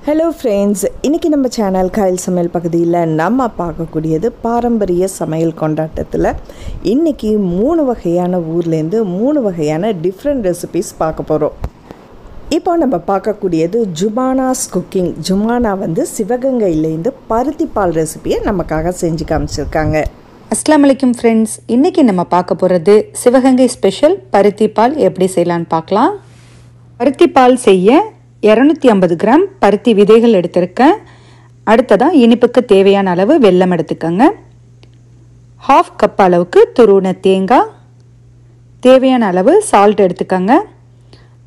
Hello friends, இன்றைக்கி நம்ம channel கயல் சமையல் பகுதியில் நம்ம பார்க்கக்கூடியது பாரம்பரிய சமையல் கொண்டாட்டத்தில் இன்றைக்கி 3 வகையான ஊர்லேருந்து 3 வகையான டிஃப்ரெண்ட் ரெசிபீஸ் பார்க்க போகிறோம். இப்போ நம்ம பார்க்கக்கூடியது ஜுமானாஸ் குக்கிங். ஜுமானா சிவகங்கையிலேருந்து பருத்தி பால் ரெசிபியை நமக்காக செஞ்சு காமிச்சிருக்காங்க. அஸ்ஸலாமு அலைக்கும் ஃப்ரெண்ட்ஸ், இன்றைக்கி நம்ம பார்க்க போகிறது சிவகங்கை ஸ்பெஷல் பருத்தி பால் எப்படி செய்யலான்னு பார்க்கலாம். பருத்தி பால் செய்ய 250 கிராம் பருத்தி விதைகள் எடுத்திருக்கேன். அடுத்ததாக இனிப்புக்கு தேவையான அளவு வெல்லம் எடுத்துக்கோங்க. 1/2 கப் அளவுக்கு துருவின தேங்காய், தேவையான அளவு சால்ட் எடுத்துக்கோங்க.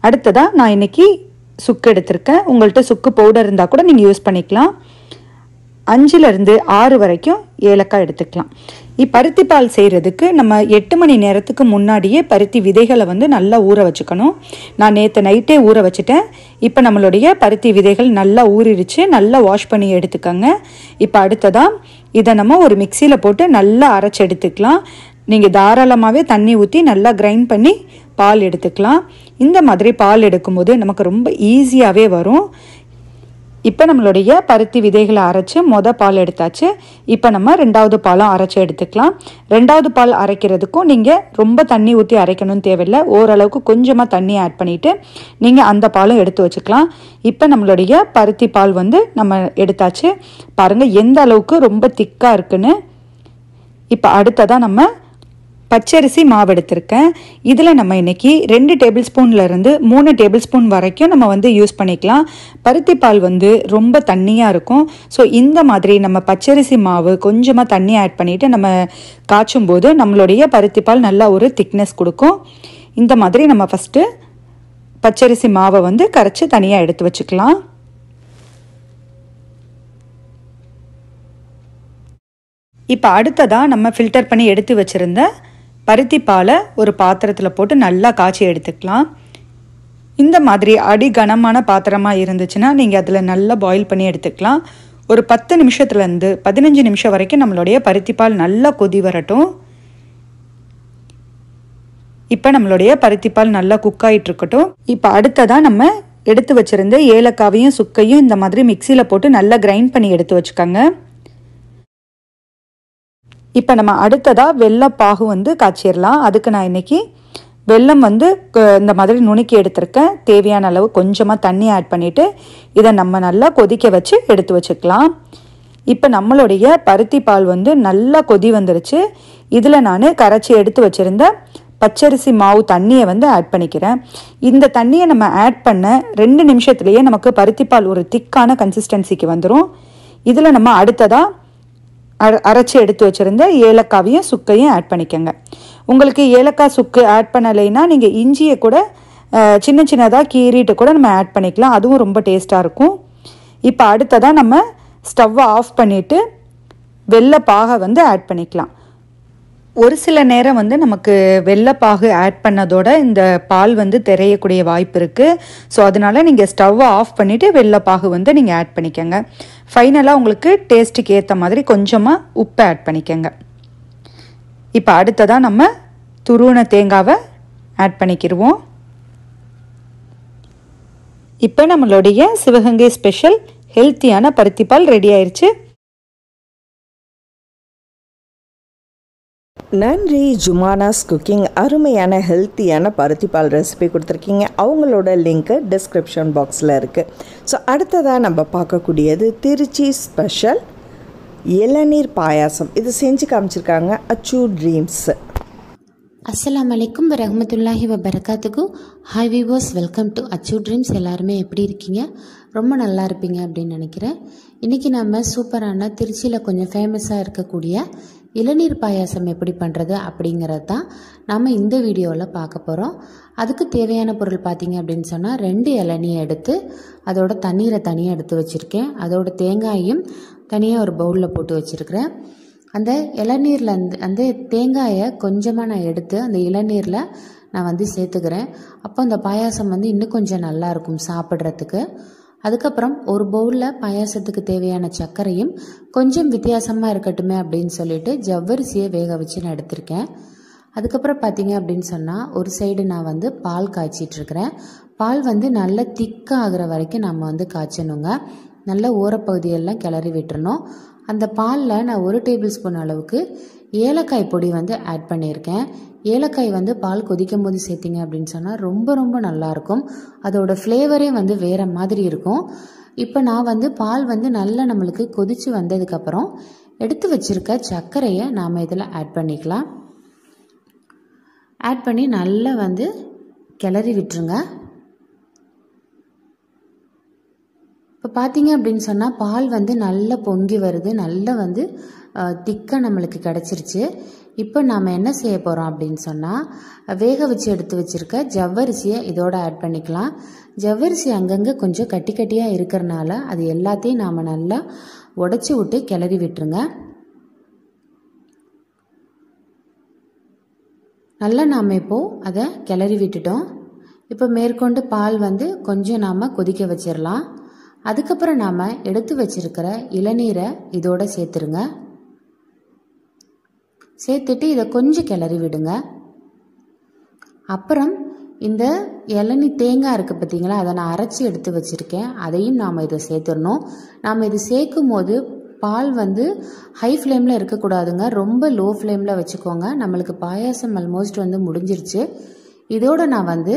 அடுத்ததாக நான் இன்றைக்கி சுக்கு எடுத்திருக்கேன். உங்கள்கிட்ட சுக்கு பவுடர் இருந்தால் கூட நீங்கள் யூஸ் பண்ணிக்கலாம். 5லேருந்து 6 வரைக்கும் ஏலக்காய் எடுத்துக்கலாம். பருத்தி பால் செய்கிறதுக்கு நம்ம 8 மணி நேரத்துக்கு முன்னாடியே பருத்தி விதைகளை நல்லா ஊற வச்சுக்கணும். நான் நேற்று நைட்டே ஊற வச்சுட்டேன். இப்போ நம்மளுடைய பருத்தி விதைகள் நல்லா ஊறிடுச்சு. நல்லா வாஷ் பண்ணி எடுத்துக்கோங்க. இப்போ அடுத்ததாக இதை நம்ம ஒரு மிக்சியில் போட்டு நல்லா அரைச்சி எடுத்துக்கலாம். நீங்கள் தாராளமாகவே தண்ணி ஊற்றி நல்லா கிரைண்ட் பண்ணி பால் எடுத்துக்கலாம். இந்த மாதிரி பால் எடுக்கும்போது நமக்கு ரொம்ப ஈஸியாகவே வரும். இப்போ நம்மளுடைய பருத்தி விதைகளை அரைச்சி பால் எடுத்தாச்சு. இப்போ நம்ம 2வது பாலும் அரைச்சி எடுத்துக்கலாம். 2வது பால் அரைக்கிறதுக்கும் நீங்கள் ரொம்ப தண்ணி ஊற்றி அரைக்கணும்னு தேவையில்லை. ஓரளவுக்கு கொஞ்சமாக தண்ணி ஆட் பண்ணிவிட்டு நீங்கள் அந்த பாலும் எடுத்து வச்சுக்கலாம். இப்போ நம்மளுடைய பருத்தி பால் நம்ம எடுத்தாச்சு. பாருங்கள் எந்த அளவுக்கு ரொம்ப திக்காக இருக்குன்னு. இப்போ அடுத்ததாக நம்ம பச்சரிசி மாவு எடுத்திருக்கேன். இதில் நம்ம இன்றைக்கி 2 டேபிள் ஸ்பூன்லேருந்து 3 டேபிள் ஸ்பூன் வரைக்கும் நம்ம யூஸ் பண்ணிக்கலாம். பருத்தி பால் ரொம்ப தண்ணியாக இருக்கும். ஸோ இந்த மாதிரி நம்ம பச்சரிசி மாவு கொஞ்சமாக தண்ணி ஆட் பண்ணிவிட்டு நம்ம காய்ச்சும் போது நம்மளுடைய பருத்தி பால் நல்லா ஒரு திக்னஸ் கொடுக்கும். இந்த மாதிரி நம்ம ஃபஸ்ட்டு பச்சரிசி மாவை கரைச்சி தனியாக எடுத்து வச்சுக்கலாம். இப்போ அடுத்ததாக நம்ம ஃபில்டர் பண்ணி எடுத்து வச்சுருந்த பருத்தி பாலை ஒரு பாத்திரத்தில் போட்டு நல்லா காய்ச்சி எடுத்துக்கலாம். இந்த மாதிரி அடி கனமான பாத்திரமாக இருந்துச்சுன்னா நீங்கள் அதில் நல்லா பாயில் பண்ணி எடுத்துக்கலாம். ஒரு 10 நிமிஷத்துலேருந்து 15 நிமிஷம் வரைக்கும் நம்மளுடைய பருத்தி பால் நல்லா கொதி வரட்டும். இப்போ நம்மளுடைய பருத்தி பால் நல்லா குக் ஆகிட்டு இருக்கட்டும். இப்போ அடுத்ததாக நம்ம எடுத்து வச்சுருந்த ஏலக்காவையும் சுக்கையும் இந்த மாதிரி மிக்சியில் போட்டு நல்லா கிரைண்ட் பண்ணி எடுத்து வச்சுக்கோங்க. இப்போ நம்ம அடுத்ததாக வெல்லப்பாகு காய்ச்சிடலாம். அதுக்கு நான் இன்றைக்கி வெல்லம் இந்த மாதிரி நுணுக்கி எடுத்திருக்கேன். தேவையான அளவு கொஞ்சமாக தண்ணி ஆட் பண்ணிவிட்டு இதை நம்ம நல்லா கொதிக்க வச்சு எடுத்து வச்சுக்கலாம். இப்போ நம்மளுடைய பருத்தி பால் நல்லா கொதி வந்துருச்சு. இதில் நான் கரைச்சி எடுத்து வச்சுருந்த பச்சரிசி மாவு தண்ணியை ஆட் பண்ணிக்கிறேன். இந்த தண்ணியை நம்ம ஆட் பண்ண 2 நிமிஷத்துலேயே நமக்கு பருத்தி பால் ஒரு திக்கான கன்சிஸ்டன்சிக்கு வந்துடும். இதில் நம்ம அடுத்ததாக அரைச்சி எடுத்து வச்சுருந்த ஏலக்காவையும் சுக்கையும் ஆட் பண்ணிக்கோங்க. உங்களுக்கு ஏலக்காய் சுக்கு ஆட் பண்ணலைன்னா நீங்கள் இஞ்சியை கூட சின்ன சின்னதாக கீறிட்டு கூட நம்ம ஆட் பண்ணிக்கலாம். அதுவும் ரொம்ப டேஸ்ட்டாக இருக்கும். இப்போ அடுத்ததாக நம்ம ஸ்டவ்வை ஆஃப் பண்ணிவிட்டு வெல்லைப்பாகை ஆட் பண்ணிக்கலாம். ஒரு சில நேரம் நமக்கு வெல்லைப்பாகு ஆட் பண்ணதோட இந்த பால் தெரியக்கூடிய வாய்ப்பு இருக்குது. ஸோ அதனால் நீங்கள் ஸ்டவ்வை ஆஃப் பண்ணிவிட்டு வெல்லைப்பாகு நீங்கள் ஆட் பண்ணிக்கோங்க. ஃபைனலாக உங்களுக்கு டேஸ்ட்டுக்கு ஏற்ற மாதிரி கொஞ்சமாக உப்பு ஆட் பண்ணிக்கோங்க. இப்போ அடுத்ததாக நம்ம துருவின தேங்காவை ஆட் பண்ணிக்கிடுவோம். இப்போ நம்மளுடைய சிவகங்கை ஸ்பெஷல் ஹெல்த்தியான பருத்தி பால் ரெடி ஆயிடுச்சு. நன்றி ஜுமானாஸ் குக்கிங். அருமையான ஹெல்த்தியான பருத்தி பால் ரெசிபி கொடுத்துருக்கீங்க. அவங்களோட லிங்க்கு டிஸ்கிரிப்ஷன் பாக்ஸில் இருக்குது. ஸோ அடுத்ததாக நம்ம பார்க்கக்கூடியது திருச்சி ஸ்பெஷல் இளநீர் பாயாசம். இது செஞ்சு காமிச்சிருக்காங்க அச்சு ட்ரீம்ஸ். அஸ்ஸலாமு அலைக்கும் வரஹ்மத்துல்லாஹி வபரகாத்துஹு. ஹாய் வீவர்ஸ், வெல்கம் டு அச்சு ட்ரீம்ஸ். எல்லாருமே எப்படி இருக்கீங்க? ரொம்ப நல்லா இருப்பீங்க அப்படின்னு நினைக்கிறேன். இன்றைக்கி நம்ம சூப்பரான திருச்சியில் கொஞ்சம் ஃபேமஸாக இருக்கக்கூடிய இளநீர் பாயாசம் எப்படி பண்ணுறது அப்படிங்கிறது தான் நம்ம இந்த வீடியோவில் பார்க்க போகிறோம். அதுக்கு தேவையான பொருள் பார்த்திங்க அப்படின்னு சொன்னால் 2 இளநீர் எடுத்து அதோட தண்ணீரை தனியாக எடுத்து வச்சுருக்கேன். அதோட தேங்காயையும் தனியாக ஒரு பவுலில் போட்டு வச்சுருக்கிறேன். அந்த இளநீரில் அந்த தேங்காயை கொஞ்சமாக நான் எடுத்து அந்த இளநீரில் நான் சேர்த்துக்கிறேன். அப்போ அந்த பாயாசம் இன்னும் கொஞ்சம் நல்லாயிருக்கும் சாப்பிட்றதுக்கு. அதுக்கப்புறம் ஒரு பவுலில் பாயாசத்துக்கு தேவையான சர்க்கரையும் கொஞ்சம் வித்தியாசமாக இருக்கட்டுமே அப்படின்னு சொல்லிட்டு ஜவ்வரிசியை வேக வச்சு நான் எடுத்திருக்கேன். அதுக்கப்புறம் பார்த்தீங்க அப்படின்னு சொன்னால் ஒரு சைடு நான் பால் காய்ச்சிட்ருக்கிறேன். பால் வந்து நல்லா திக்காக ஆகிற வரைக்கும் நம்ம வந்து காய்ச்சணுங்க. நல்ல ஓரப்பகுதியெல்லாம் கிளறி விட்டுறணும். அந்த பாலில் நான் 1 டேபிள் ஸ்பூன் அளவுக்கு ஏலக்காய் பொடி வந்து ஆட் பண்ணியிருக்கேன். ஏலக்காய் வந்து பால் கொதிக்கும் போது சேர்த்திங்க அப்படின்னு சொன்னால் ரொம்ப ரொம்ப நல்லாயிருக்கும். அதோட ஃப்ளேவரே வந்து வேறு மாதிரி இருக்கும். இப்போ நான் வந்து பால் வந்து நல்லா நம்மளுக்கு கொதித்து வந்ததுக்கப்புறம் எடுத்து வச்சுருக்க சர்க்கரையை நாம் இதில் ஆட் பண்ணிக்கலாம். ஆட் பண்ணி நல்லா வந்து கிளறி விட்டுருங்க. இப்போ பார்த்தீங்க அப்படின்னு சொன்னால் பால் வந்து நல்லா பொங்கி வருது, நல்லா வந்து திக்காக நம்மளுக்கு கிடச்சிருச்சு. இப்போ நாம் என்ன செய்ய போகிறோம் அப்படின்னு சொன்னால் வேக வச்சு எடுத்து வச்சுருக்க ஜவ்வரிசியை இதோட ஆட் பண்ணிக்கலாம். ஜவ்வரிசி அங்கங்கே கொஞ்சம் கட்டி கட்டியாக இருக்கிறனால அது எல்லாத்தையும் நாம் நல்லா உடச்சி விட்டு கிளறி விட்டுருங்க. நல்லா நாம் இப்போது அதை கிளறி விட்டுட்டோம். இப்போ மேற்கொண்டு பால் வந்து கொஞ்சம் நாம் கொதிக்க வச்சிடலாம். அதுக்கப்புறம் நாம் எடுத்து வச்சிருக்கிற இளநீரை இதோட சேர்த்துருங்க. சேர்த்துட்டு இதை கொஞ்சம் கிளறி விடுங்க. அப்புறம் இந்த இளநீ தேங்காய் இருக்குது பார்த்தீங்களா, அதை நான் அரைச்சி எடுத்து வச்சுருக்கேன். அதையும் நாம் இதை சேர்த்துடணும். நாம் இது சேர்க்கும் போது பால் வந்து ஹை ஃப்ளேமில் இருக்கக்கூடாதுங்க, ரொம்ப லோ ஃப்ளேமில் வச்சுக்கோங்க. நம்மளுக்கு பாயாசம் ஆல்மோஸ்ட் வந்து முடிஞ்சிருச்சு. இதோட நான் வந்து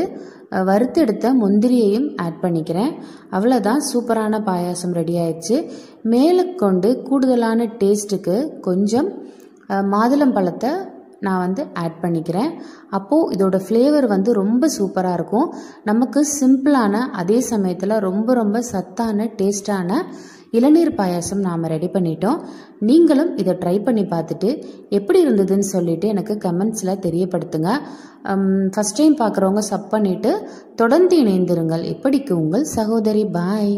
வறுத்து எடுத்த முந்திரியையும் ஆட் பண்ணிக்கிறேன். அவ்வளோதான், சூப்பரான பாயாசம் ரெடி ஆயிடுச்சு. மேலுக்கொண்டு கூடுதலான டேஸ்ட்டுக்கு கொஞ்சம் மாதுளம்பழத்தை நான் வந்து ஆட் பண்ணிக்கிறேன். அப்போது இதோட ஃப்ளேவர் வந்து ரொம்ப சூப்பராக இருக்கும். நமக்கு சிம்பிளான அதே சமயத்தில் ரொம்ப ரொம்ப சத்தான டேஸ்டான இளநீர் பாயாசம் நாம் ரெடி பண்ணிட்டோம். நீங்களும் இதை ட்ரை பண்ணி பார்த்துட்டு எப்படி இருந்ததுன்னு சொல்லிட்டு எனக்கு கமெண்ட்ஸில் தெரியப்படுத்துங்க. ஃபஸ்ட் டைம் பார்க்குறவங்க சப் பண்ணிவிட்டு தொடர்ந்து இணைந்திருங்கள். எப்படிக்கு உங்கள் சகோதரி. பாய்.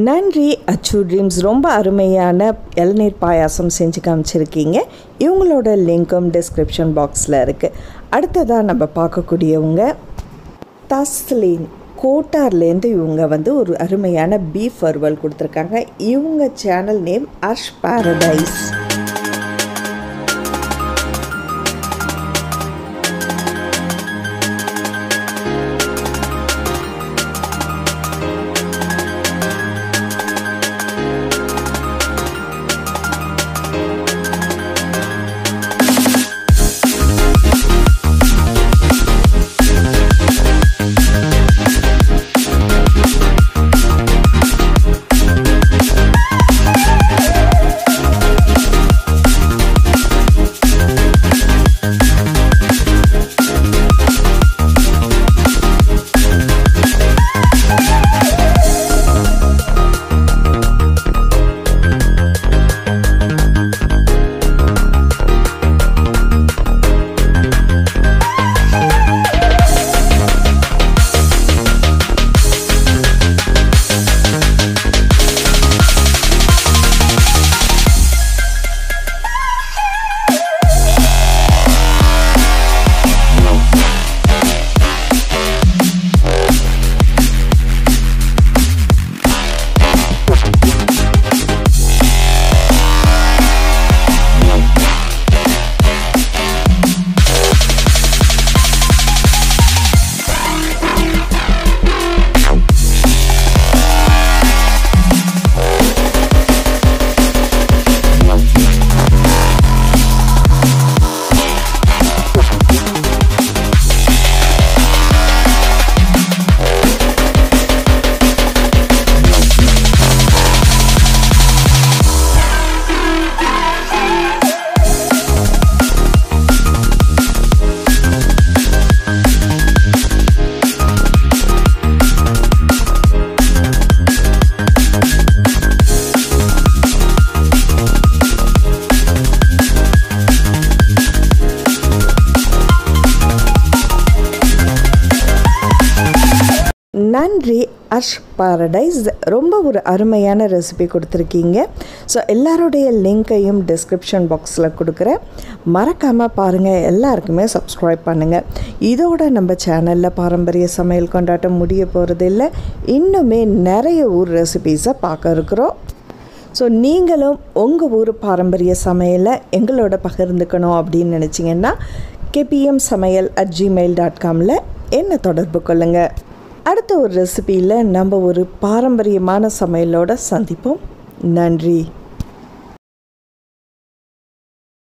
நன்றி அச்சு ட்ரீம்ஸ். ரொம்ப அருமையான இளநீர் பாயாசம் செஞ்சு காமிச்சிருக்கீங்க. இவங்களோட லிங்க்கும் டிஸ்கிரிப்ஷன் பாக்ஸில் இருக்குது. அடுத்ததாக நம்ம பார்க்கக்கூடியவங்க தஸ்லீன். கோட்டார்லேருந்து இவங்க வந்து ஒரு அருமையான பீஃப் வறுவல் கொடுத்துருக்காங்க. இவங்க சேனல் நேம் அர்ஷ் பாரடைஸ். நன்றி அர்ஷ் பாரடைஸ். ரொம்ப ஒரு அருமையான ரெசிபி கொடுத்துருக்கீங்க. ஸோ எல்லாருடைய லிங்க்கையும் டிஸ்கிரிப்ஷன் பாக்ஸில் கொடுக்குறேன். மறக்காமல் பாருங்கள், எல்லாருக்குமே சப்ஸ்கிரைப் பண்ணுங்கள். இதோட நம்ம சேனலில் பாரம்பரிய சமையல் கொண்டாட்டம் முடிய போகிறது இல்லை, இன்னுமே நிறைய ஊர் ரெசிபீஸை பார்க்க இருக்கிறோம். ஸோ நீங்களும் உங்கள் ஊர் பாரம்பரிய சமையலை எங்களோட பகிர்ந்துக்கணும் அப்படின்னு நினச்சிங்கன்னா kpmsamayal@gmail.comல என்ன தொடர்பு கொள்ளுங்கள். அடுத்த ஒரு ரெசிபியில் நம்ம ஒரு பாரம்பரியமான சமையலோடு சந்திப்போம். நன்றி.